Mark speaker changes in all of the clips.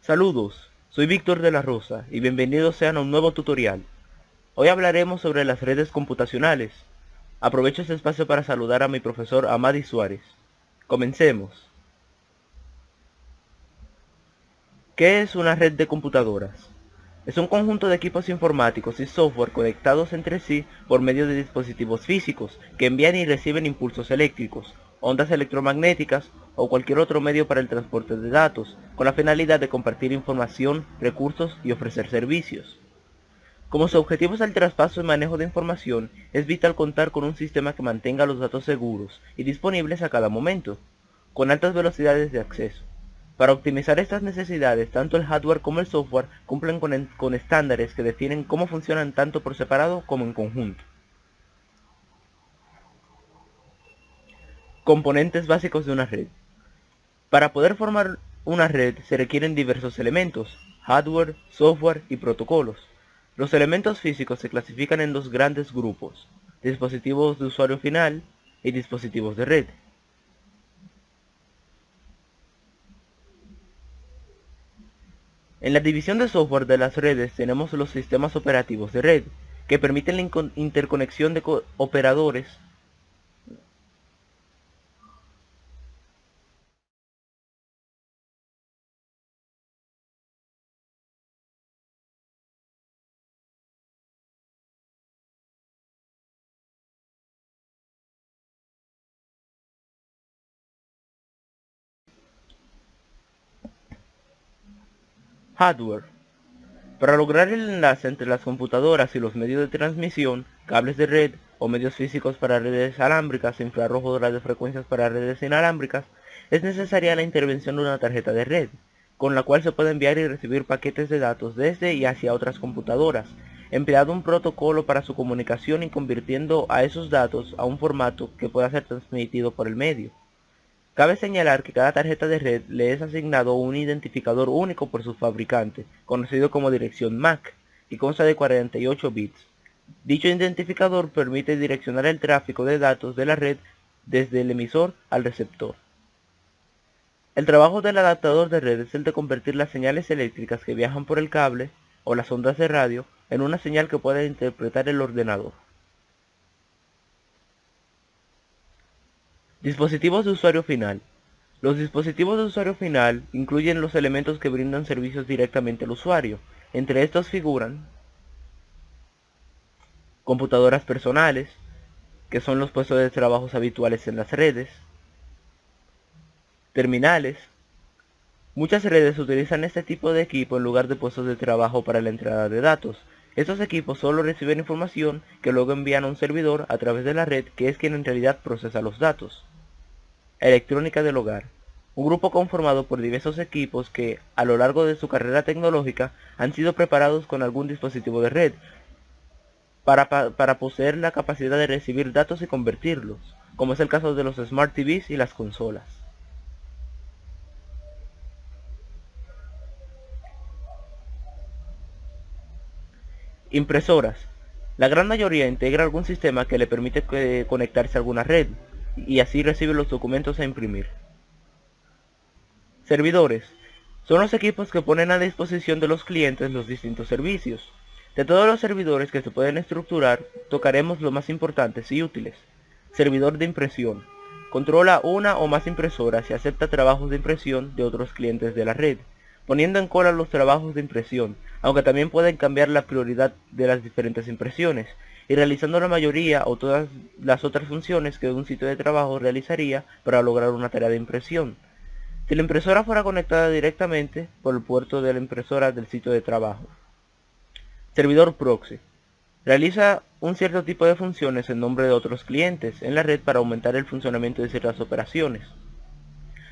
Speaker 1: Saludos, soy Víctor de la Rosa y bienvenidos sean a un nuevo tutorial. Hoy hablaremos sobre las redes computacionales. Aprovecho este espacio para saludar a mi profesor Amadi Suárez. Comencemos. ¿Qué es una red de computadoras? Es un conjunto de equipos informáticos y software conectados entre sí por medio de dispositivos físicos que envían y reciben impulsos eléctricos, ondas electromagnéticas o cualquier otro medio para el transporte de datos, con la finalidad de compartir información, recursos y ofrecer servicios. Como su objetivo es el traspaso y manejo de información, es vital contar con un sistema que mantenga los datos seguros y disponibles a cada momento, con altas velocidades de acceso. Para optimizar estas necesidades, tanto el hardware como el software cumplen con estándares que definen cómo funcionan tanto por separado como en conjunto. Componentes básicos de una red. Para poder formar una red se requieren diversos elementos: hardware, software y protocolos. Los elementos físicos se clasifican en dos grandes grupos: dispositivos de usuario final y dispositivos de red. En la división de software de las redes tenemos los sistemas operativos de red, que permiten la interconexión de operadores. Hardware. Para lograr el enlace entre las computadoras y los medios de transmisión, cables de red o medios físicos para redes alámbricas, infrarrojo o radiofrecuencias para redes inalámbricas, es necesaria la intervención de una tarjeta de red, con la cual se puede enviar y recibir paquetes de datos desde y hacia otras computadoras, empleando un protocolo para su comunicación y convirtiendo a esos datos a un formato que pueda ser transmitido por el medio. Cabe señalar que cada tarjeta de red le es asignado un identificador único por su fabricante, conocido como dirección MAC, y consta de 48 bits. Dicho identificador permite direccionar el tráfico de datos de la red desde el emisor al receptor. El trabajo del adaptador de red es el de convertir las señales eléctricas que viajan por el cable o las ondas de radio en una señal que pueda interpretar el ordenador. Dispositivos de usuario final. Los dispositivos de usuario final incluyen los elementos que brindan servicios directamente al usuario. Entre estos figuran computadoras personales, que son los puestos de trabajo habituales en las redes, terminales. Muchas redes utilizan este tipo de equipo en lugar de puestos de trabajo para la entrada de datos. Estos equipos solo reciben información que luego envían a un servidor a través de la red, que es quien en realidad procesa los datos. Electrónica del hogar. Un grupo conformado por diversos equipos que, a lo largo de su carrera tecnológica, han sido preparados con algún dispositivo de red para poseer la capacidad de recibir datos y convertirlos, como es el caso de los Smart TVs y las consolas. Impresoras. La gran mayoría integra algún sistema que le permite conectarse a alguna red, y así recibe los documentos a imprimir. Servidores. Son los equipos que ponen a disposición de los clientes los distintos servicios. De todos los servidores que se pueden estructurar, tocaremos los más importantes y útiles. Servidor de impresión. Controla una o más impresoras y acepta trabajos de impresión de otros clientes de la red, poniendo en cola los trabajos de impresión, aunque también pueden cambiar la prioridad de las diferentes impresiones, y realizando la mayoría o todas las otras funciones que un sitio de trabajo realizaría para lograr una tarea de impresión. Si la impresora fuera conectada directamente por el puerto de la impresora del sitio de trabajo. Servidor proxy. Realiza un cierto tipo de funciones en nombre de otros clientes en la red para aumentar el funcionamiento de ciertas operaciones.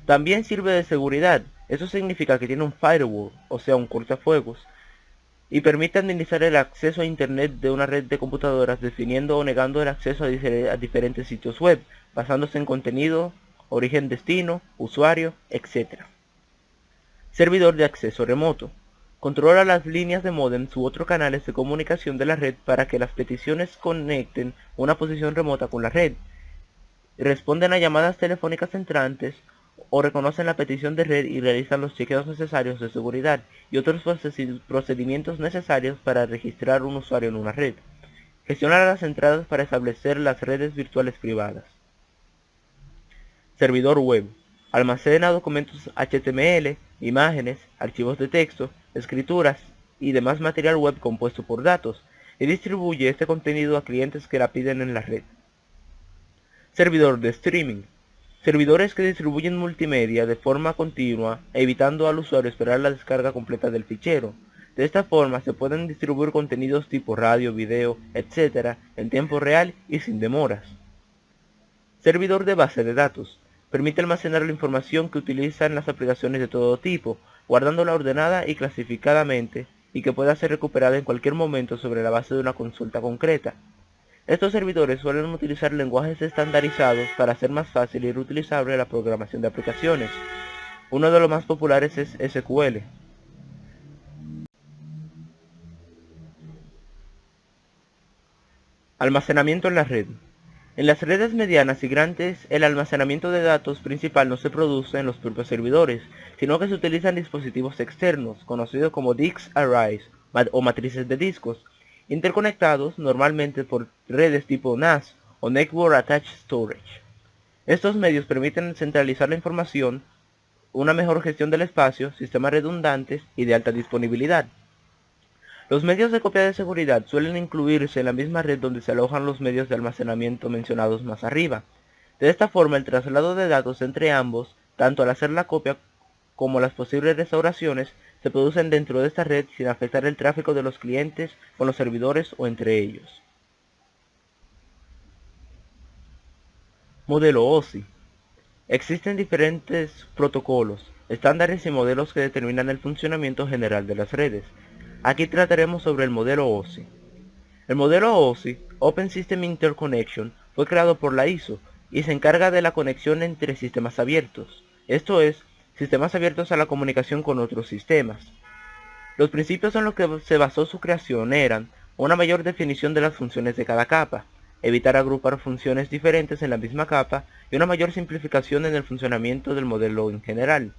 Speaker 1: También sirve de seguridad. Eso significa que tiene un firewall, o sea un cortafuegos, y permite administrar el acceso a internet de una red de computadoras, definiendo o negando el acceso a diferentes sitios web, basándose en contenido, origen, destino, usuario, etc. Servidor de acceso remoto. Controla las líneas de módem u otros canales de comunicación de la red para que las peticiones conecten una posición remota con la red. Responden a llamadas telefónicas entrantes o reconocen la petición de red y realizan los chequeos necesarios de seguridad y otros procedimientos necesarios para registrar un usuario en una red. Gestiona las entradas para establecer las redes virtuales privadas. Servidor web. Almacena documentos HTML, imágenes, archivos de texto, escrituras y demás material web compuesto por datos, y distribuye este contenido a clientes que la piden en la red. Servidor de streaming. Servidores que distribuyen multimedia de forma continua, evitando al usuario esperar la descarga completa del fichero. De esta forma se pueden distribuir contenidos tipo radio, video, etc. en tiempo real y sin demoras. Servidor de base de datos. Permite almacenar la información que utilizan las aplicaciones de todo tipo, guardándola ordenada y clasificadamente, y que pueda ser recuperada en cualquier momento sobre la base de una consulta concreta. Estos servidores suelen utilizar lenguajes estandarizados para hacer más fácil y reutilizable la programación de aplicaciones. Uno de los más populares es SQL. Almacenamiento en la red. En las redes medianas y grandes, el almacenamiento de datos principal no se produce en los propios servidores, sino que se utilizan dispositivos externos, conocidos como disk arrays o matrices de discos, interconectados normalmente por redes tipo NAS o Network Attached Storage. Estos medios permiten centralizar la información, una mejor gestión del espacio, sistemas redundantes y de alta disponibilidad. Los medios de copia de seguridad suelen incluirse en la misma red donde se alojan los medios de almacenamiento mencionados más arriba. De esta forma, el traslado de datos entre ambos, tanto al hacer la copia como las posibles restauraciones, se producen dentro de esta red sin afectar el tráfico de los clientes con los servidores o entre ellos. Modelo OSI. Existen diferentes protocolos, estándares y modelos que determinan el funcionamiento general de las redes. Aquí trataremos sobre el modelo OSI. El modelo OSI, Open System Interconnection, fue creado por la ISO y se encarga de la conexión entre sistemas abiertos, esto es, sistemas abiertos a la comunicación con otros sistemas. Los principios en los que se basó su creación eran una mayor definición de las funciones de cada capa, evitar agrupar funciones diferentes en la misma capa y una mayor simplificación en el funcionamiento del modelo en general.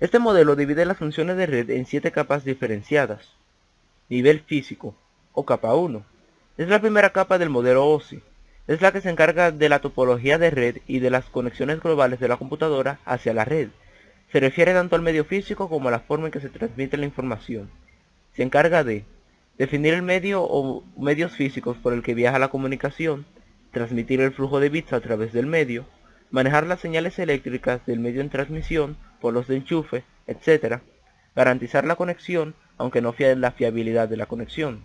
Speaker 1: Este modelo divide las funciones de red en 7 capas diferenciadas. Nivel físico, o capa 1. Es la primera capa del modelo OSI. Es la que se encarga de la topología de red y de las conexiones globales de la computadora hacia la red. Se refiere tanto al medio físico como a la forma en que se transmite la información. Se encarga de definir el medio o medios físicos por el que viaja la comunicación, transmitir el flujo de bits a través del medio, manejar las señales eléctricas del medio en transmisión, polos de enchufe, etc. Garantizar la conexión, aunque no la fiabilidad de la conexión.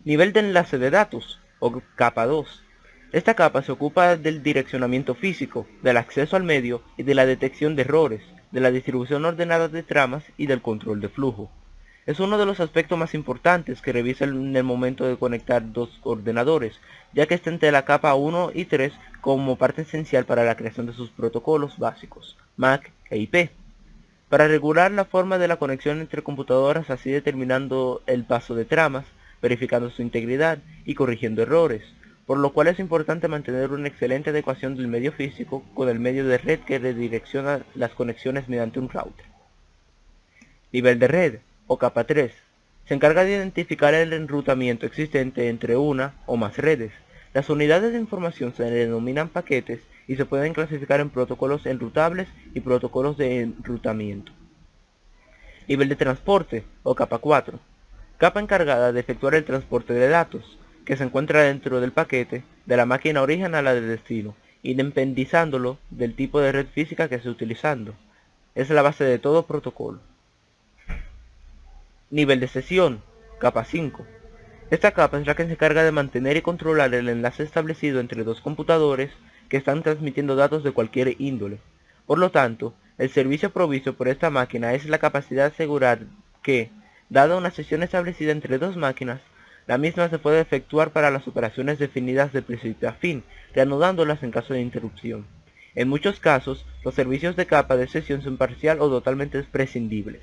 Speaker 1: Nivel de enlace de datos, o capa 2. Esta capa se ocupa del direccionamiento físico, del acceso al medio y de la detección de errores, de la distribución ordenada de tramas y del control de flujo. Es uno de los aspectos más importantes que revisa en el momento de conectar dos ordenadores, ya que está entre la capa 1 y 3 como parte esencial para la creación de sus protocolos básicos, MAC e IP, para regular la forma de la conexión entre computadoras, así determinando el paso de tramas, verificando su integridad y corrigiendo errores, por lo cual es importante mantener una excelente adecuación del medio físico con el medio de red que redirecciona las conexiones mediante un router. Nivel de red, o capa 3. Se encarga de identificar el enrutamiento existente entre una o más redes. Las unidades de información se denominan paquetes y se pueden clasificar en protocolos enrutables y protocolos de enrutamiento. Nivel de transporte, o capa 4. Capa encargada de efectuar el transporte de datos, que se encuentra dentro del paquete, de la máquina origen a la de destino, independizándolo del tipo de red física que se esté utilizando. Es la base de todo protocolo. Nivel de sesión, capa 5. Esta capa es la que se encarga de mantener y controlar el enlace establecido entre dos computadores que están transmitiendo datos de cualquier índole. Por lo tanto, el servicio provisto por esta máquina es la capacidad de asegurar que, dada una sesión establecida entre dos máquinas, la misma se puede efectuar para las operaciones definidas de principio a fin, reanudándolas en caso de interrupción. En muchos casos, los servicios de capa de sesión son parcial o totalmente prescindibles.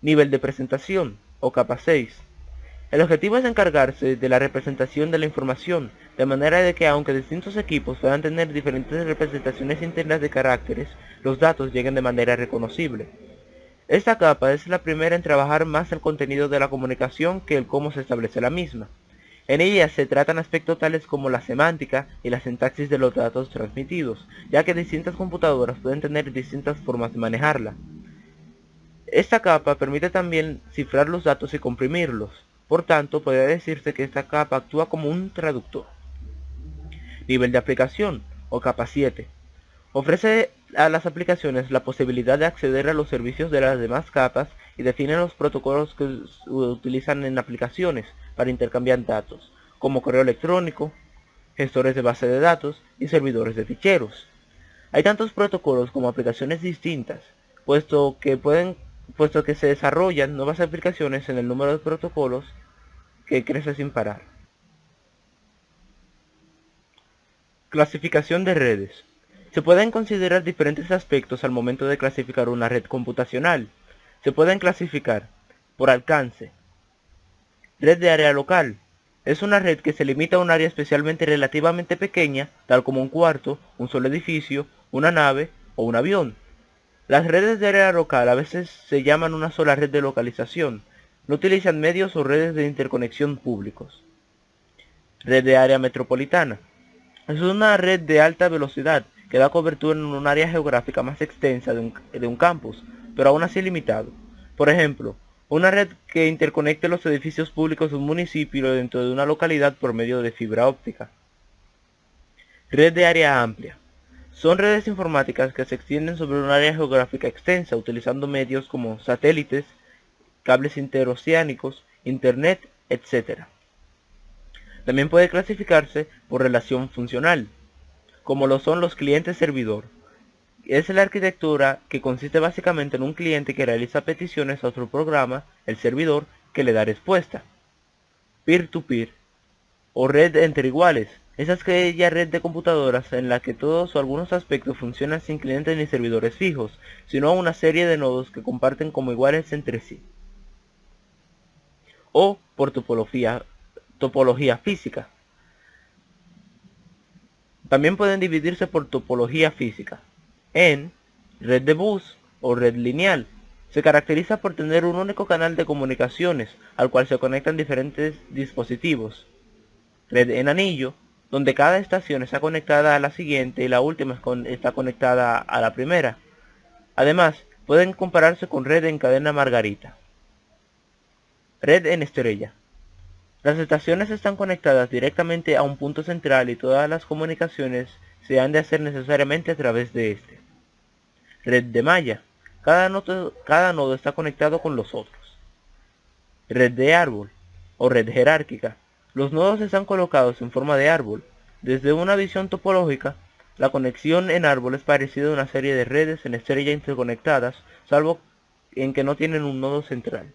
Speaker 1: Nivel de presentación, o capa 6. El objetivo es encargarse de la representación de la información, de manera de que aunque distintos equipos puedan tener diferentes representaciones internas de caracteres, los datos lleguen de manera reconocible. Esta capa es la primera en trabajar más el contenido de la comunicación que el cómo se establece la misma. En ella se tratan aspectos tales como la semántica y la sintaxis de los datos transmitidos, ya que distintas computadoras pueden tener distintas formas de manejarla. Esta capa permite también cifrar los datos y comprimirlos. Por tanto, podría decirse que esta capa actúa como un traductor. Nivel de aplicación, o capa 7. Ofrece a las aplicaciones la posibilidad de acceder a los servicios de las demás capas y define los protocolos que se utilizan en aplicaciones para intercambiar datos, como correo electrónico, gestores de base de datos y servidores de ficheros. Hay tantos protocolos como aplicaciones distintas, puesto que se desarrollan nuevas aplicaciones en el número de protocolos que crece sin parar. Clasificación de redes. Se pueden considerar diferentes aspectos al momento de clasificar una red computacional. Se pueden clasificar por alcance. Red de área local. Es una red que se limita a un área especialmente relativamente pequeña, tal como un cuarto, un solo edificio, una nave o un avión. Las redes de área local a veces se llaman una sola red de localización. No utilizan medios o redes de interconexión públicos. Red de área metropolitana. Es una red de alta velocidad que da cobertura en un área geográfica más extensa de un campus, pero aún así limitado. Por ejemplo, una red que interconecte los edificios públicos de un municipio dentro de una localidad por medio de fibra óptica. Red de área amplia. Son redes informáticas que se extienden sobre un área geográfica extensa utilizando medios como satélites, cables interoceánicos, internet, etc. También puede clasificarse por relación funcional, como lo son los clientes-servidor. Es la arquitectura que consiste básicamente en un cliente que realiza peticiones a otro programa, el servidor, que le da respuesta. Peer-to-peer, o red entre iguales. Es aquella red de computadoras en la que todos o algunos aspectos funcionan sin clientes ni servidores fijos, sino una serie de nodos que comparten como iguales entre sí. O por topología física. También pueden dividirse por topología física. En red de bus o red lineal. Se caracteriza por tener un único canal de comunicaciones al cual se conectan diferentes dispositivos. Red en anillo, donde cada estación está conectada a la siguiente y la última está conectada a la primera. Además, pueden compararse con red en cadena margarita. Red en estrella. Las estaciones están conectadas directamente a un punto central y todas las comunicaciones se han de hacer necesariamente a través de este. Red de malla. Cada nodo está conectado con los otros. Red de árbol o red jerárquica. Los nodos están colocados en forma de árbol. Desde una visión topológica, la conexión en árbol es parecida a una serie de redes en estrella interconectadas, salvo en que no tienen un nodo central.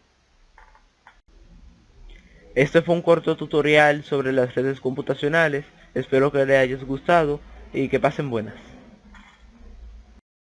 Speaker 1: Este fue un corto tutorial sobre las redes computacionales. Espero que les haya gustado y que pasen buenas.